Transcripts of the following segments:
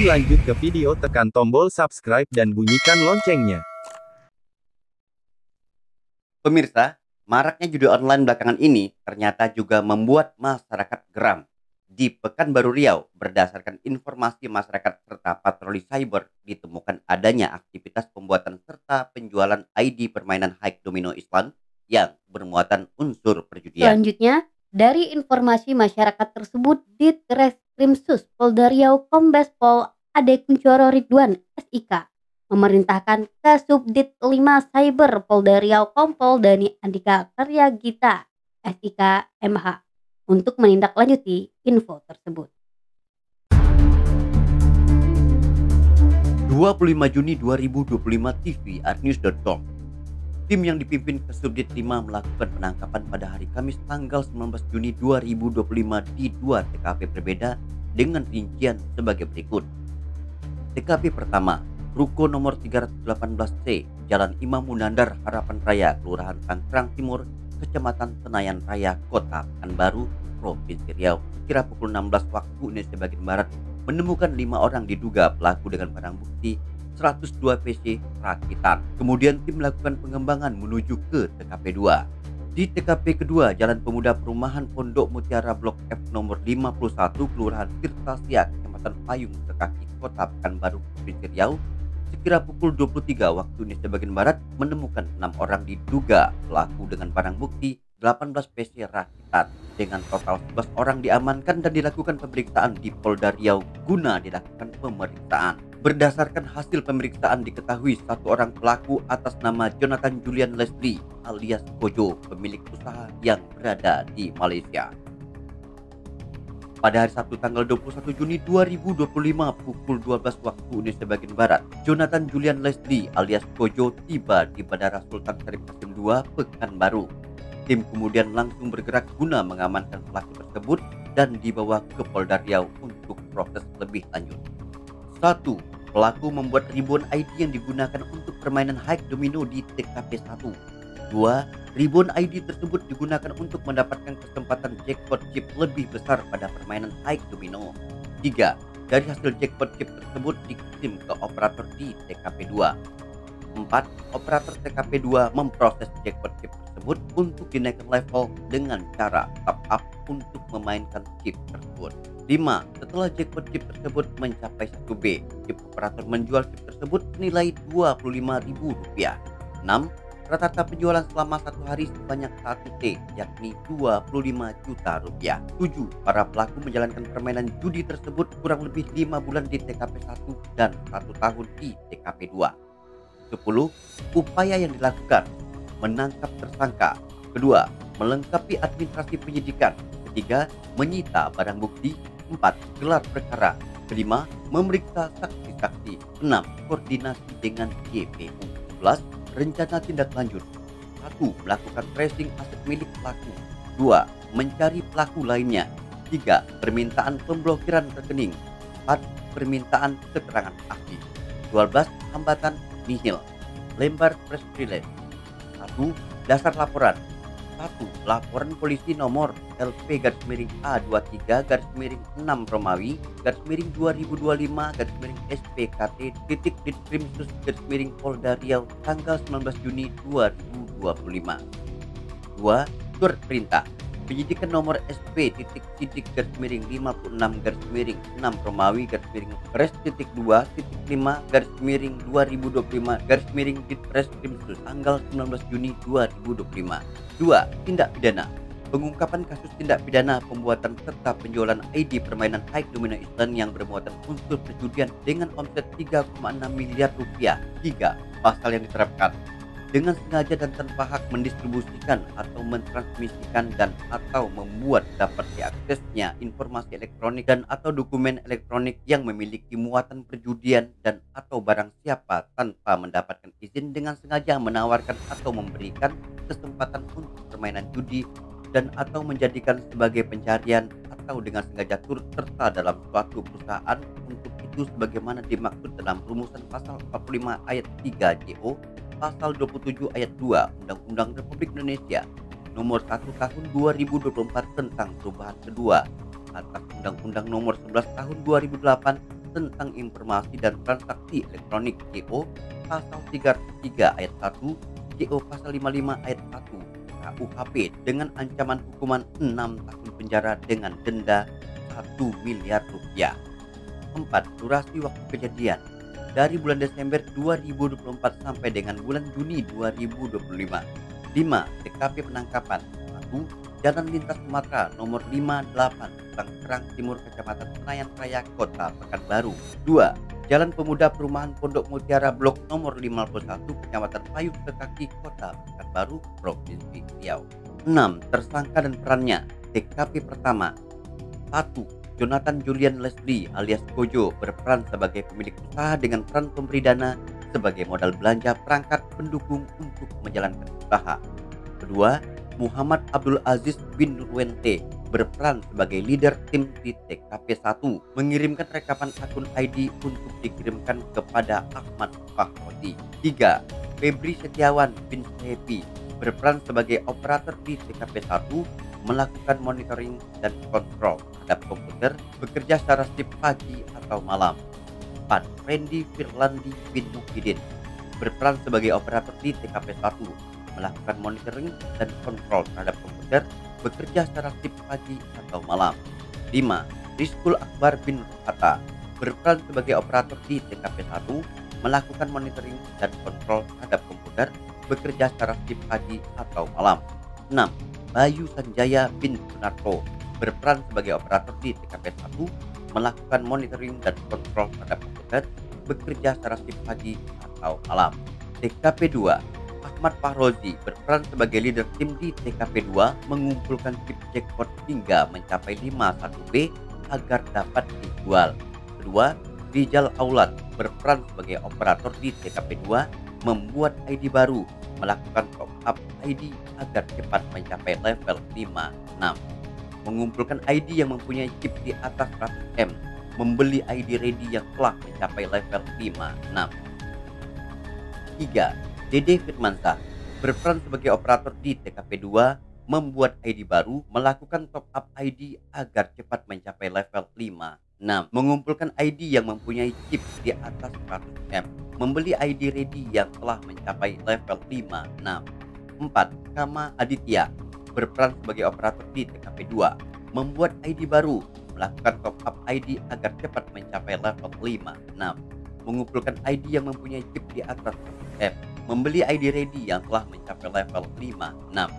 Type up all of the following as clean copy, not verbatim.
lanjut ke video, tekan tombol subscribe dan bunyikan loncengnya. Pemirsa, maraknya judi online belakangan ini ternyata juga membuat masyarakat geram. Di Pekanbaru Riau, berdasarkan informasi masyarakat serta patroli cyber, ditemukan adanya aktivitas pembuatan serta penjualan ID permainan high domino Island yang bermuatan unsur perjudian. Selanjutnya, dari informasi masyarakat tersebut, Ditreskrimsus Polda Riau Kombes Pol Ade Kuncoro Ridwan SIK memerintahkan Kasubdit 5 Cyber Polda Riau Kompol Dani Andika Karya Gita SIK MH untuk menindaklanjuti info tersebut. 25 Juni 2025 TV Artnews.com. Tim yang dipimpin Kasubdit 5 melakukan penangkapan pada hari Kamis tanggal 19 Juni 2025 di 2 TKP berbeda dengan rincian sebagai berikut. TKP pertama, Ruko nomor 318C, Jalan Imam Munandar, Harapan Raya, Kelurahan Tanggerang Timur, Kecamatan Senayan Raya, Kota Pekanbaru, Provinsi Riau. Sekira pukul 16 waktu Indonesia bagian Barat, menemukan 5 orang diduga pelaku dengan barang bukti 102 PC rakitan. Kemudian tim melakukan pengembangan menuju ke TKP 2. Di TKP kedua, Jalan Pemuda Perumahan Pondok Mutiara Blok F nomor 51, Kelurahan Tirtasia, Kecamatan Payung, Sekaki, Kota Pekanbaru, Provinsi Riau. Sekira pukul 23 waktu Indonesia bagian Barat, menemukan 6 orang diduga pelaku dengan barang bukti 18 PC rakitan. Dengan total 11 orang diamankan dan dilakukan pemeriksaan di Polda Riau guna dilakukan pemeriksaan. Berdasarkan hasil pemeriksaan diketahui satu orang pelaku atas nama Jonathan Julian Leslie alias Kojo, pemilik usaha yang berada di Malaysia. Pada hari Sabtu tanggal 21 Juni 2025 pukul 12 waktu Indonesia bagian Barat, Jonathan Julian Leslie alias Kojo tiba di Bandara Sultan Syarif Qasim II, Pekanbaru. Tim kemudian langsung bergerak guna mengamankan pelaku tersebut dan dibawa ke Polda Riau untuk proses lebih lanjut. 1. Pelaku membuat ribuan ID yang digunakan untuk permainan high domino di TKP 1. 2. Ribuan ID tersebut digunakan untuk mendapatkan kesempatan jackpot chip lebih besar pada permainan high domino. 3. Dari hasil jackpot chip tersebut dikirim ke operator di TKP 2. 4. Operator TKP 2 memproses jackpot chip tersebut untuk dinaikkan level dengan cara top up untuk memainkan chip tersebut. 5. Setelah jackpot chip tersebut mencapai 1B, chip operator menjual chip tersebut senilai Rp25.000. 6. Rata-rata penjualan selama 1 hari sebanyak 1 T, yakni Rp25 juta. 7. Para pelaku menjalankan permainan judi tersebut kurang lebih 5 bulan di TKP 1 dan 1 tahun di TKP 2. 10. Upaya yang dilakukan: menangkap tersangka. Kedua, melengkapi administrasi penyidikan. Ketiga, menyita barang bukti. 4. Gelar perkara. Kelima, memeriksa saksi-saksi. 6. Koordinasi dengan GPU. 11. Rencana tindak lanjut. 1. Melakukan tracing aset milik pelaku. 2. Mencari pelaku lainnya. 3. Permintaan pemblokiran rekening. 4. Permintaan keterangan ahli. 12. Hambatan nihil. Lembar press release. 1. Dasar laporan. 1. Laporan polisi nomor LP-A23-6 Romawi /2025-SPKT.Ditkrimsus Polda Riau tanggal 19 Juni 2025. 2. Surat perintah penyidikan nomor SP.Sidik-56-6 Romawi /2-5/2025 tanggal 19 Juni 2025. 2. Tindak pidana pengungkapan kasus tindak pidana pembuatan serta penjualan ID permainan high domino Island yang bermuatan unsur perjudian dengan omset Rp3,6 miliar. 3. Pasal yang diterapkan: dengan sengaja dan tanpa hak mendistribusikan atau mentransmisikan dan atau membuat dapat diaksesnya informasi elektronik dan atau dokumen elektronik yang memiliki muatan perjudian dan atau barang siapa tanpa mendapatkan izin dengan sengaja menawarkan atau memberikan kesempatan untuk permainan judi dan atau menjadikan sebagai pencarian atau dengan sengaja turut serta dalam suatu perusahaan untuk itu sebagaimana dimaksud dalam rumusan pasal 45 ayat 3 JO, pasal 27 ayat 2 Undang-Undang Republik Indonesia nomor 1 tahun 2024 tentang perubahan kedua atas Undang-Undang nomor 11 tahun 2008 tentang Informasi dan Transaksi Elektronik JO pasal 303 ayat 1, JO pasal 55 ayat 1 KUHP dengan ancaman hukuman 6 tahun penjara dengan denda 1 miliar rupiah. 4. Durasi waktu kejadian dari bulan Desember 2024 sampai dengan bulan Juni 2025. 5. TKP penangkapan 1. Jalan Lintas Sumatera nomor 58 Tanggerang Timur Kecamatan Senayan Raya Kota Pekanbaru. 2. Jalan Pemuda Perumahan Pondok Mutiara Blok nomor 51 Kecamatan Payung Sekaki Kota Pekanbaru Provinsi Riau. 6. Tersangka dan perannya. TKP pertama 1. Jonathan Julian Leslie alias Kojo berperan sebagai pemilik usaha dengan peran pemberi dana sebagai modal belanja perangkat pendukung untuk menjalankan usaha. Kedua, Muhammad Abdul Aziz bin Nurwente berperan sebagai leader tim di TKP 1, mengirimkan rekapan akun ID untuk dikirimkan kepada Ahmad Fahrozi. 3. Febri Setiawan bin Sepi berperan sebagai operator di TKP 1, melakukan monitoring dan kontrol terhadap komputer, bekerja secara shift pagi atau malam. 4. Randy Firlandi bin Muhyiddin berperan sebagai operator di TKP 1, melakukan monitoring dan kontrol terhadap komputer, bekerja secara shift pagi atau malam. 5. Rizkul Akbar bin Rufata berperan sebagai operator di TKP 1, melakukan monitoring dan kontrol terhadap komputer, bekerja secara shift pagi atau malam. 6. Bayu Sanjaya bin Sunarto berperan sebagai operator di TKP 1, melakukan monitoring dan kontrol terhadap komputer, bekerja secara shift pagi atau malam. TKP 2. Ahmad Fahrozi berperan sebagai leader tim di TKP 2, mengumpulkan chip jackpot hingga mencapai 51B agar dapat dijual. Kedua, Rizal Aulad berperan sebagai operator di TKP 2, membuat ID baru, melakukan top up ID agar cepat mencapai level 56. Mengumpulkan ID yang mempunyai chip di atas 100M, membeli ID ready yang telah mencapai level 56. 3. Dede Firmansyah berperan sebagai operator di TKP 2, membuat ID baru, melakukan top up ID agar cepat mencapai level 56. Mengumpulkan ID yang mempunyai chip di atas 100M, membeli ID ready yang telah mencapai level 56. 4. Kama Aditya berperan sebagai operator di TKP 2, membuat ID baru, melakukan top up ID agar cepat mencapai level 56. Mengumpulkan ID yang mempunyai chip di atas 100M, membeli ID ready yang telah mencapai level 56.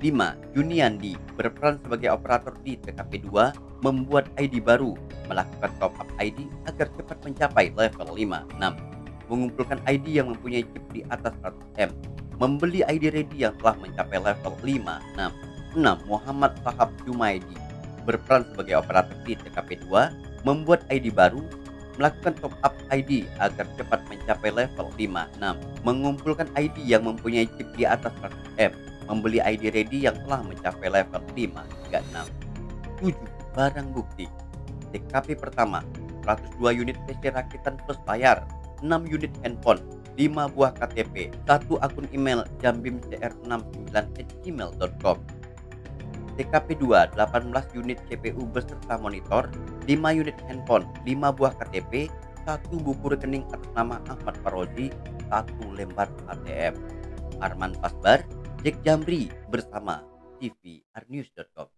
5. Juniandi berperan sebagai operator di TKP 2, membuat ID baru, melakukan top up ID agar cepat mencapai level 56. Mengumpulkan ID yang mempunyai chip di atas 100M, membeli ID ready yang telah mencapai level 56. 6. Muhammad Sahab Jumaidi berperan sebagai operator di TKP 2, membuat ID baru, melakukan top up ID agar cepat mencapai level 56, mengumpulkan ID yang mempunyai chip di atas 100M, membeli ID ready yang telah mencapai level 536. 7. Barang bukti. TKP pertama, 102 unit PC rakitan plus bayar, 6 unit handphone, 5 buah KTP, 1 akun email jambimcr69@gmail.com. TKP 2, 18 unit CPU beserta monitor, 5 unit handphone, 5 buah KTP, 1 buku rekening atas nama Ahmad Fahrozi, 1 lembar ATM. Arman Pasbar, Jack Jamri bersama tvRnews.com.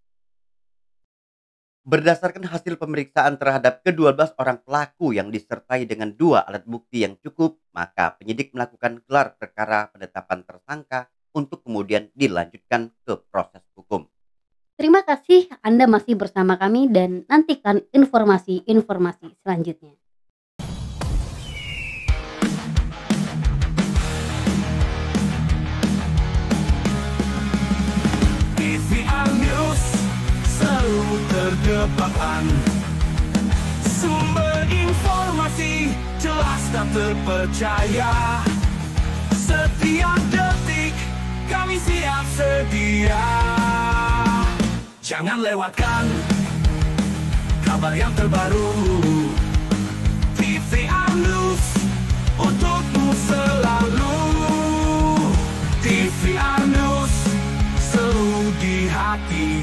Berdasarkan hasil pemeriksaan terhadap ke-12 orang pelaku yang disertai dengan 2 alat bukti yang cukup, maka penyidik melakukan gelar perkara penetapan tersangka untuk kemudian dilanjutkan ke proses hukum. Terima kasih Anda masih bersama kami dan nantikan informasi-informasi selanjutnya. TVR News selalu terdepan, sumber informasi jelas dan terpercaya. Setiap detik kami siap sedia. Jangan lewatkan kabar yang terbaru. TVR News untukmu selalu. TVR News selalu di hati.